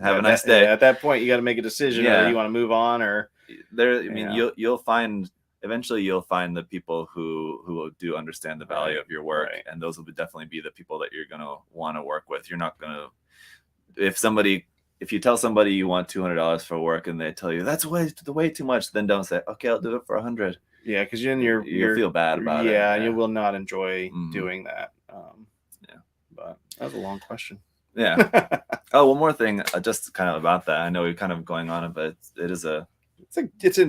S1: have a nice day.
S2: At that point, you got to make a decision whether you want to move on or
S1: there. I mean, you'll find eventually you'll find the people who do understand the value of your work, and those will definitely be the people that you're gonna want to work with. You're not gonna, if you tell somebody you want $200 for work and they tell you that's way too much, then don't say, okay, I'll do it for $100.
S2: Yeah, because then you'll
S1: feel bad about it.
S2: Yeah, and you will not enjoy doing that. But that was a long question.
S1: Yeah. Oh, one more thing, just kind of about that. I know we're kind of going on it, but it's an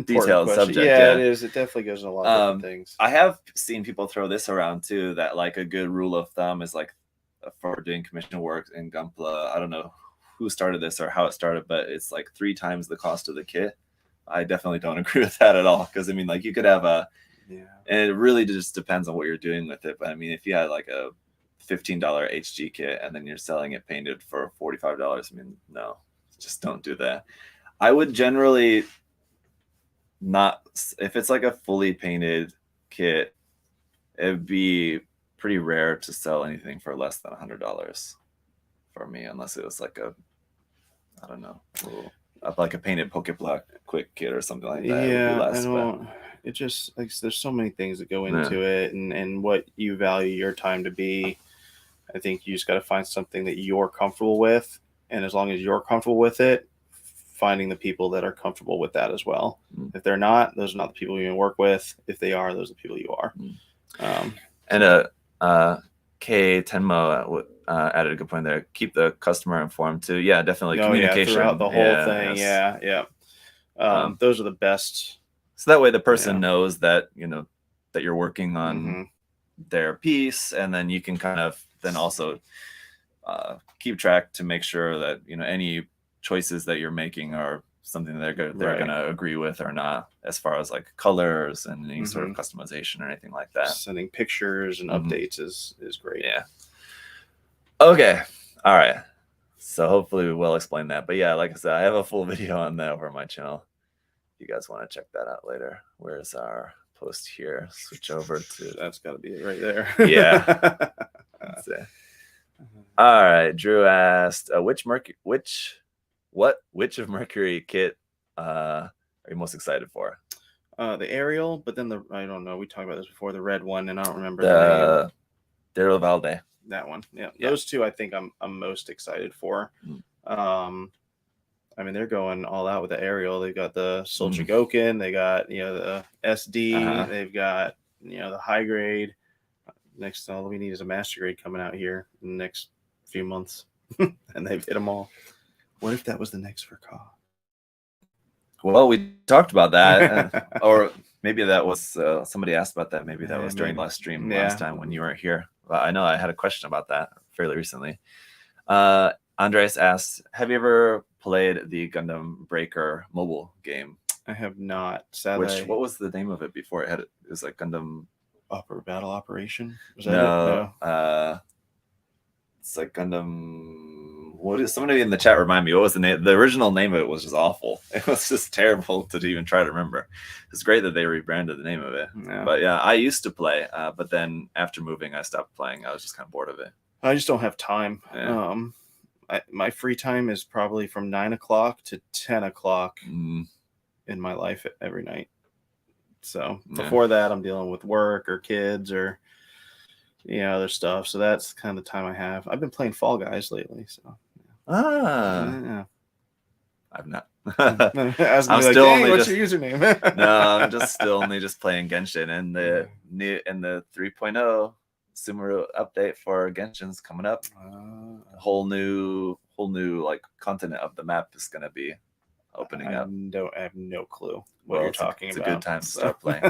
S2: detailed subject. Yeah, it is. It definitely goes in a lot of different things.
S1: I have seen people throw this around too, that like a good rule of thumb is like for doing commission work in Gunpla. I don't know who started this or how it started, but it's like 3 times the cost of the kit. I definitely don't agree with that at all, because I mean, like, you could have and it really just depends on what you're doing with it. But I mean, if you had like a $15 HG kit and then you're selling it painted for $45, I mean, no, just don't do that. I would generally not, if it's like a fully painted kit, it'd be pretty rare to sell anything for less than $100 for me, unless it was like I don't know, like a painted Pokeblock quick kit or something like that.
S2: Yeah, it just, like, there's so many things that go into it, and what you value your time to be. I think you just got to find something that you're comfortable with, and as long as you're comfortable with it, finding the people that are comfortable with that as well. If they're not, those are not the people you can work with. If they are, those are the people you are.
S1: K Tenmo added a good point there. Keep the customer informed too. Yeah, definitely. Communication
S2: throughout the whole thing. Yes. Those are the best.
S1: So that way the person knows that, you know, that you're working on their piece, and then you can kind of then also keep track to make sure that, you know, any choices that you're making are something that they're going to agree with or not, as far as like colors and any sort of customization or anything like that.
S2: Sending pictures and updates is great.
S1: Yeah. Okay. All right. So hopefully we will explain that. But yeah, like I said, I have a full video on that over my channel. If you guys want to check that out later. Where's our post here? Switch over to,
S2: that's got to be it right there.
S1: Yeah. That's it. All right. Drew asked, which of Mercury kit are you most excited for?
S2: The Ariel, but then I don't know. We talked about this before. The red one, and I don't remember the name.
S1: Daryl Valde.
S2: That one. Yeah. Those two I think I'm most excited for. I mean, they're going all out with the Ariel. They've got the Solchigoken, they got, you know, the SD, they've got, you know, the high grade. Next, all we need is a master grade coming out here in the next few months. And they've hit them all. What if that was the next for Ka?
S1: Well, we talked about that. Or maybe that was, somebody asked about that. Maybe that was during the last stream last time when you weren't here. Well, I know I had a question about that fairly recently. Andres asks, have you ever played the Gundam Breaker mobile game?
S2: I have not. Sadly.
S1: What was the name of it before it had it? It was like Gundam
S2: Battle Operation? Was
S1: that no. It's like Gundam. What is, somebody in the chat remind me, what was the name? The original name of it was just awful. It was just terrible to even try to remember. It's great that they rebranded the name of it. Yeah. But yeah, I used to play, but then after moving, I stopped playing. I was just kind of bored of it.
S2: I just don't have time. Yeah. My free time is probably from 9 o'clock to 10 o'clock in my life every night. So before that, I'm dealing with work or kids or, you know, other stuff. So that's kind of the time I have. I've been playing Fall Guys lately. So
S1: yeah. I've not.
S2: I'm still only what's your username?
S1: No, I'm just still only just playing Genshin, and the 3.0 Sumeru update for Genshin's coming up. A whole new like continent of the map is going to be opening up.
S2: I have no clue what you're talking about.
S1: It's a good time to start playing.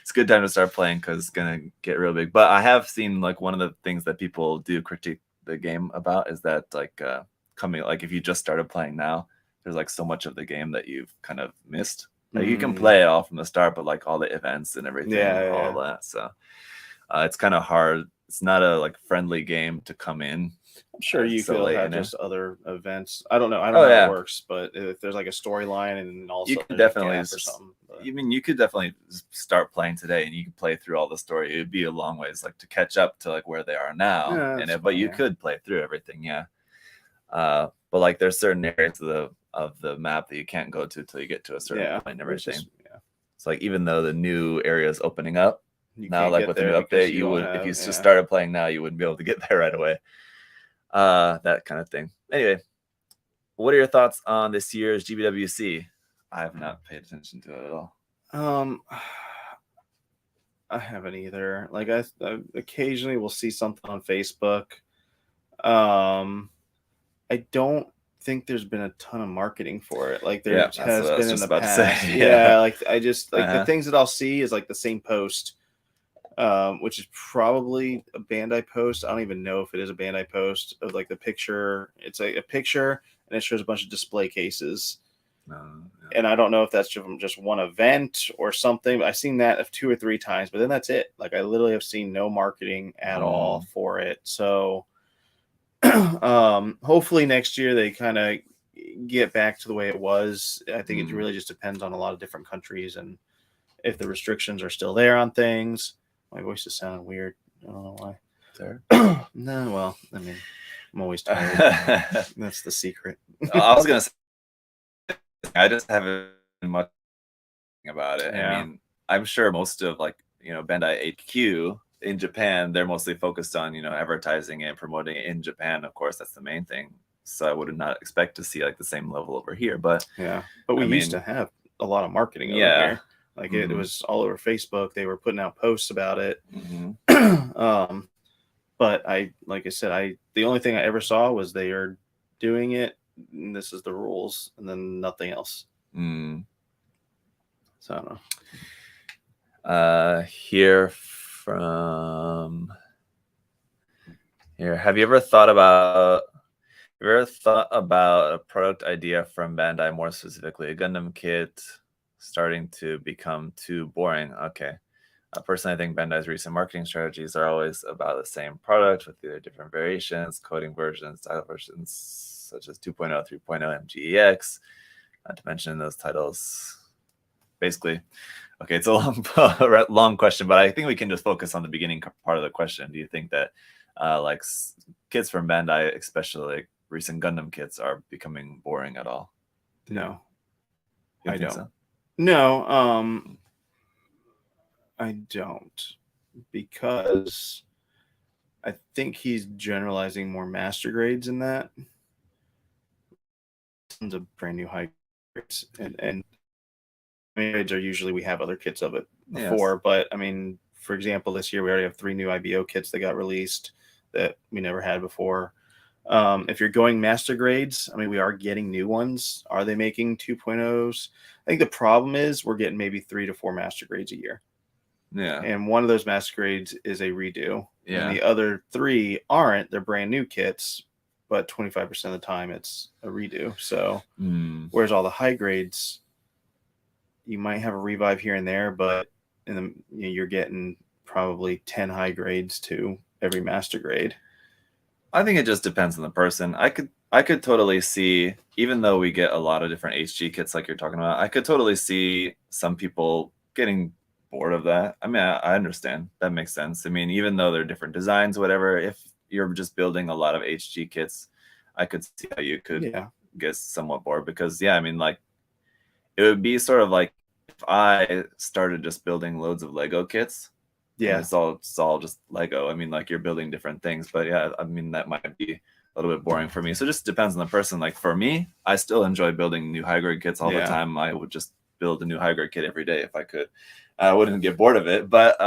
S1: It's a good time to start playing because it's going to get real big. But I have seen, like, one of the things that people do critique the game about is that, like, coming, like, if you just started playing now, there's like so much of the game that you've kind of missed. Like, you can play it all from the start, but like all the events and everything, all that. So it's kind of hard. It's not a like friendly game to come in.
S2: I'm sure you could have just other events. I don't know. I don't know how it works, but if there's like a storyline and also
S1: you can definitely or something. I mean, you could definitely start playing today, and you can play through all the story. It would be a long ways, like, to catch up to like where they are now. But you could play through everything, but like there's certain areas of the map that you can't go to till you get to a certain point and everything. So like even though the new area is opening up now, like with the new update, you would if you just started playing now, you wouldn't be able to get there right away. That kind of thing. Anyway, what are your thoughts on this year's GBWC? I have not paid attention to it at all.
S2: I haven't either. Like I occasionally will see something on Facebook. I don't think there's been a ton of marketing for it. Like there has been in the past. Yeah, like I just like the things that I'll see is like the same post, which is probably a Bandai post. I don't even know if it is a Bandai post of like the picture. It's like a picture and it shows a bunch of display cases. And I don't know if that's just one event or something. I've seen that 2 or 3 times, but then that's it. Like I literally have seen no marketing at all for it. So hopefully next year they kind of get back to the way it was. I think it really just depends on a lot of different countries and if the restrictions are still there on things. My voice is sounding weird. I don't know why. No, well, I mean, I'm always tired. That's the secret.
S1: I was gonna say, I just haven't much about it. I mean, I'm sure most of like Bandai HQ in Japan, they're mostly focused on advertising and promoting it in Japan. Of course, that's the main thing. So I would not expect to see like the same level over here. But
S2: but we used to have a lot of marketing over here. Like it was all over Facebook. They were putting out posts about it. But like I said, the only thing I ever saw was they are doing it. And this is the rules, and then nothing else. So I don't know.
S1: Here, have you ever thought about a product idea from Bandai, more specifically a Gundam kit, starting to become too boring? Okay. Personally, I think Bandai's recent marketing strategies are always about the same product with either different variations, coding versions, style versions, such as 2.0, 3.0, MGEX, not to mention those titles. Basically, okay, it's a long question, but I think we can just focus on the beginning part of the question. Do you think that like kits from Bandai, especially like recent Gundam kits, are becoming boring at all?
S2: No, I don't. So? No, I don't, because I think he's generalizing more master grades in that. Tons of brand new high grades, and grades are usually, we have other kits of it before, but I mean, for example, this year we already have 3 new IBO kits that got released that we never had before. If you're going master grades, I mean, we are getting new ones. Are they making 2.0s? I think the problem is we're getting maybe 3 to 4 master grades a year. And one of those master grades is a redo. And the other 3 aren't. They're brand new kits, but 25% of the time it's a redo. So whereas all the high grades, you might have a revive here and there, but you're getting probably 10 high grades to every master grade.
S1: I think it just depends on the person. I could totally see, even though we get a lot of different HG kits like you're talking about, I could totally see some people getting bored of that. I mean, I understand. That makes sense. I mean, even though they're different designs, whatever, if you're just building a lot of HG kits, I could see how you could get somewhat bored, because I mean, like, it would be sort of like if I started just building loads of Lego kits. It's all just Lego. I mean, like, you're building different things, but I mean, that might be a little bit boring for me. So it just depends on the person. Like for me, I still enjoy building new high grade kits all the time. I would just build a new high grade kit every day if I could. I wouldn't get bored of it, but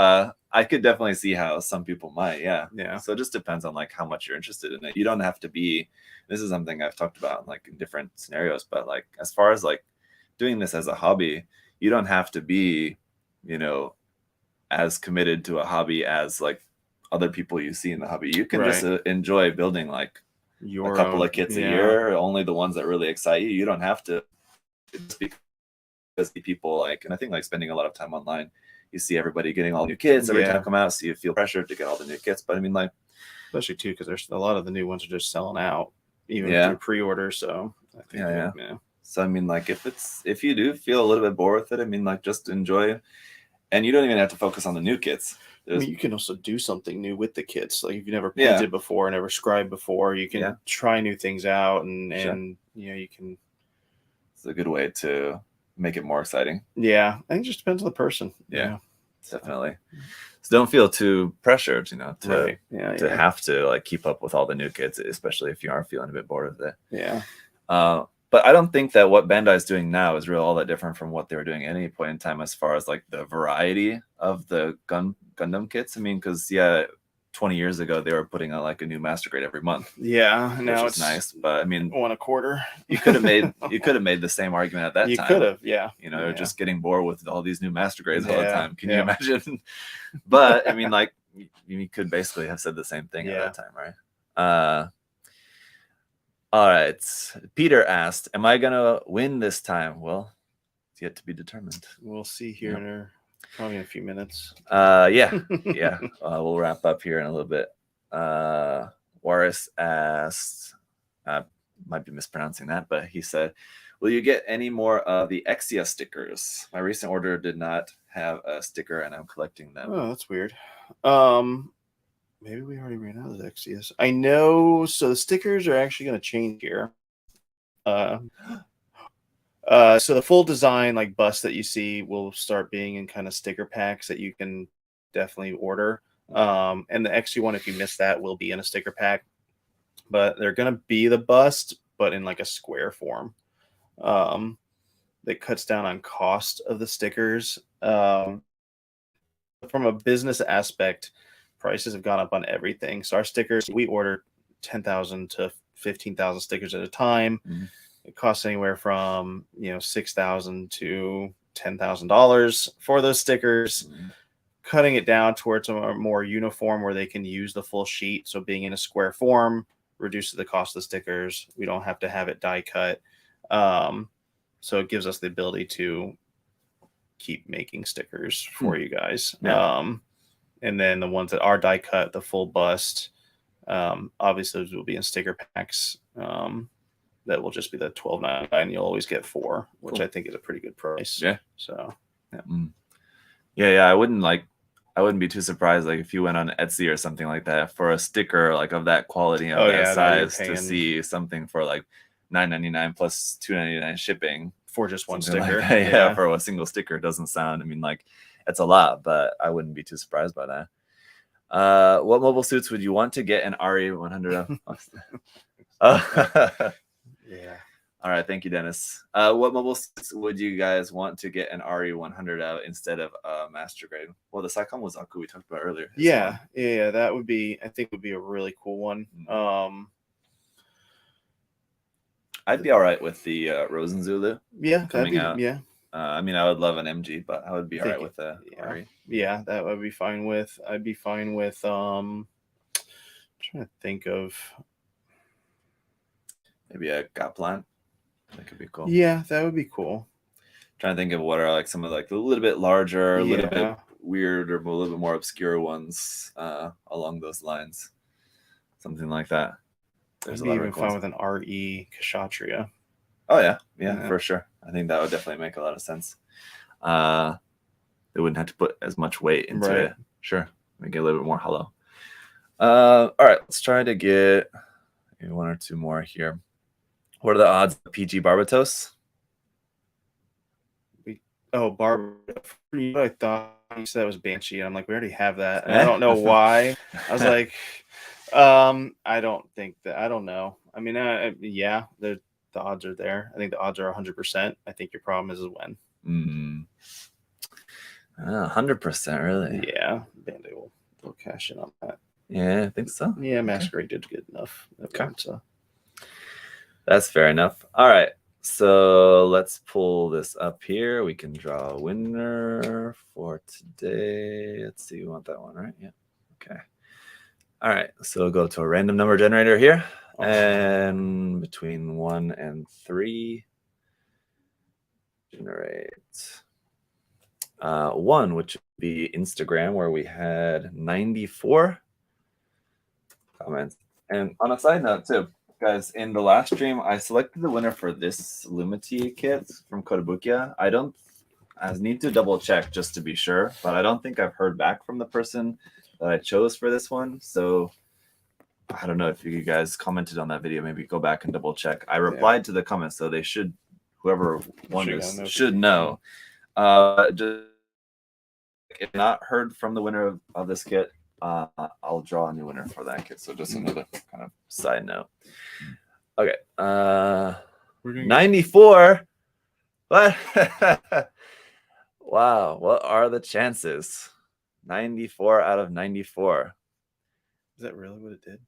S1: I could definitely see how some people might. So it just depends on like how much you're interested in it. You don't have to be. This is something I've talked about like in different scenarios, but like as far as like doing this as a hobby, you don't have to be, as committed to a hobby as like other people you see in the hobby. You can just enjoy building like a couple of kits a year, only the ones that really excite you. You don't have to, just because people like, and I think like spending a lot of time online, you see everybody getting all new kits every time they come out, so you feel pressure to get all the new kits. But I mean, like,
S2: especially too, because there's a lot of the new ones are just selling out even through pre-order. So I think
S1: so I mean, like, if you do feel a little bit bored with it, I mean, like, just enjoy. And you don't even have to focus on the new kits.
S2: I mean, you can also do something new with the kits. Like if you've never painted before, never scribed before, you can try new things out, and you can.
S1: It's a good way to make it more exciting.
S2: Yeah, I think it just depends on the person.
S1: Yeah. Definitely. So don't feel too pressured, to have to like keep up with all the new kids, especially if you are feeling a bit bored of it.
S2: Yeah.
S1: But I don't think that what Bandai is doing now is really all that different from what they were doing at any point in time as far as like the variety of the Gundam kits. I mean, because 20 years ago they were putting out like a new Masquerade every month.
S2: Yeah, now
S1: it's nice, but I mean,
S2: one a quarter.
S1: you could have made the same argument at that time.
S2: You could have, yeah.
S1: They're just getting bored with all these new Masquerades all the time. Can you imagine? But I mean, like you could basically have said the same thing at that time, right? All right. Peter asked, "Am I gonna win this time?" Well, it's yet to be determined.
S2: We'll see here probably in a few minutes.
S1: Yeah. We'll wrap up here in a little bit. Waris asked, might be mispronouncing that, but he said, "Will you get any more of the Exia stickers? My recent order did not have a sticker, and I'm collecting them."
S2: Oh, that's weird. Maybe we already ran out of the Exias. I know. So the stickers are actually going to change here. So the full design, like bust that you see, will start being in kind of sticker packs that you can definitely order. And the Exia one, if you missed that, will be in a sticker pack. But they're going to be the bust, but in like a square form. That cuts down on cost of the stickers. From a business aspect, prices have gone up on everything. So our stickers, we order 10,000 to 15,000 stickers at a time. Mm-hmm. It costs anywhere from $6,000 to $10,000 for those stickers. Mm-hmm. Cutting it down towards a more uniform where they can use the full sheet. So being in a square form reduces the cost of the stickers. We don't have to have it die cut. So it gives us the ability to keep making stickers for you guys. Yeah. And then the ones that are die cut, the full bust, obviously those will be in sticker packs. That will just be the $12.99. You'll always get 4, which I think is a pretty good price.
S1: Yeah.
S2: So
S1: I wouldn't be too surprised like if you went on Etsy or something like that for a sticker like of that quality of that size to see something for like $9.99 plus $2.99 shipping
S2: for just one sticker.
S1: Like for a single sticker doesn't sound. I mean, like it's a lot, but I wouldn't be too surprised by that. What mobile suits would you want to get an RE100?
S2: Yeah.
S1: All right, thank you, Dennis. What mobile suits would you guys want to get an RE100 out instead of Masquerade? Well, the Saikon was Zaku we talked about earlier.
S2: Yeah, that would be. I think would be a really cool one.
S1: I'd be all right with the Rosen Zulu.
S2: Yeah,
S1: coming out.
S2: Yeah.
S1: I mean, I would love an MG, but I would be all right with the RE.
S2: Yeah, that would be fine with. I'd be fine with. I'm trying to think of
S1: maybe a Gaplan. That could be cool.
S2: Yeah, that would be cool.
S1: Trying to think of what are like some of like a little bit larger, a little bit weird, or a little bit more obscure ones along those lines. Something like that.
S2: I'd be even fine with an RE Kshatriya.
S1: Oh yeah, for sure. I think that would definitely make a lot of sense. They wouldn't have to put as much weight into it. Sure, make it a little bit more hollow. All right, let's try to get maybe 1 or 2 more here. What are the odds of PG Barbatos?
S2: I thought you said that was Banshee. I'm like, we already have that. And I don't know why. I was like, I don't think that. I don't know. I mean, the odds are there. I think the odds are 100%. I think your problem is when.
S1: 100%, really?
S2: Yeah, Bandai will cash in on that.
S1: Yeah, I think so.
S2: Yeah, Masquerade did good enough.
S1: Okay. That's fair enough. All right. So let's pull this up here. We can draw a winner for today. Let's see. We want that one, right? Yeah. Okay. All right. So we'll go to a random number generator here. And between 1 and 3, generate 1, which would be Instagram, where we had 94 comments. And on a side note, too, guys, in the last stream, I selected the winner for this Lumity kit from Kotobukiya. I need to double check just to be sure, but I don't think I've heard back from the person that I chose for this one. So I don't know if you guys commented on that video. Maybe go back and double check. I replied to the comments, so they should whoever won this should know. Just if not heard from the winner of this kit, I'll draw a new winner for that kit. So just another kind of side note. Okay. 94. What? Wow. What are the chances? 94 out of 94.
S2: Is that really what it did?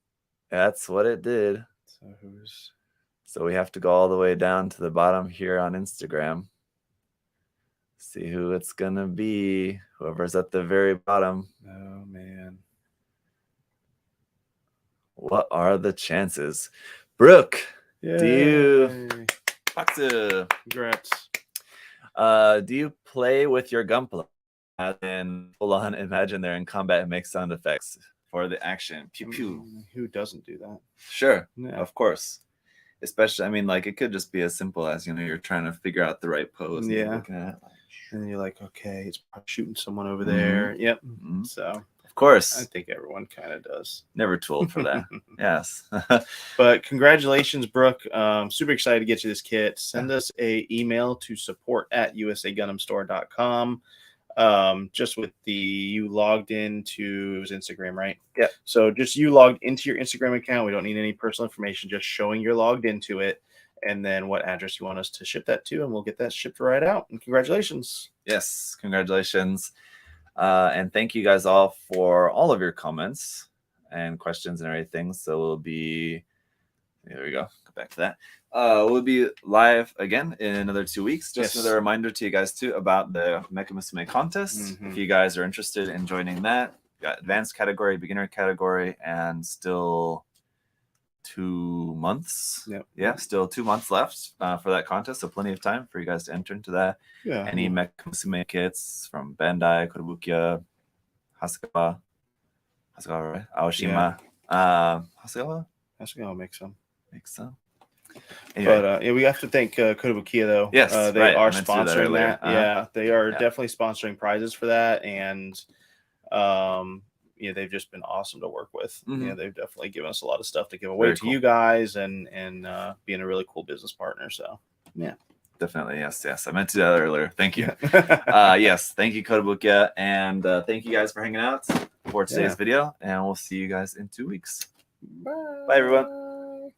S1: That's what it did. So we have to go all the way down to the bottom here on Instagram. See who it's gonna be. Whoever's at the very bottom.
S2: Oh man.
S1: What are the chances? Brooke,
S2: Yay.
S1: Do you
S2: Congrats.
S1: Do you play with your gunpla and full on imagine they're in combat and make sound effects for the action? Pew pew.
S2: Who doesn't do that?
S1: Sure. Yeah. Of course. Especially, I mean, like it could just be as simple as, you know, you're trying to figure out the right pose.
S2: Yeah. And you're like, okay, it's shooting someone over there. Yep. So,
S1: of course,
S2: I think everyone kind of does.
S1: Never too old for that. Yes.
S2: But congratulations, Brooke. Super excited to get you this kit. Send us a email to support@usagundamstore.com. Just with you logged into his Instagram, right?
S1: Yeah.
S2: So just you logged into your Instagram account. We don't need any personal information, just showing you're logged into it. And then what address you want us to ship that to, and we'll get that shipped right out. And congratulations.
S1: Yes, congratulations. And thank you guys all for all of your comments and questions and everything. So we'll be, there we go. Go back to that. We'll be live again in another 2 weeks. Just another reminder to you guys too about the Mecha Musume contest. If you guys are interested in joining that, you got advanced category, beginner category, and still 2 months. Yeah, still 2 months left for that contest, so plenty of time for you guys to enter into that. Any Mecha Musume kits from Bandai, Kotobukiya, Hasegawa, right? Aoshima.
S2: Hasegawa makes some.
S1: Anyway.
S2: But we have to thank Kotobukiya though.
S1: Yes,
S2: they are sponsoring that. Yeah, they are definitely sponsoring prizes for that, and they've just been awesome to work with. Yeah, they've definitely given us a lot of stuff to give away to you guys, and being a really cool business partner. So yeah,
S1: definitely. Yes. I meant to do that earlier. Thank you. Yes, thank you, Kotobukiya, and thank you guys for hanging out for today's video, and we'll see you guys in 2 weeks. Bye everyone.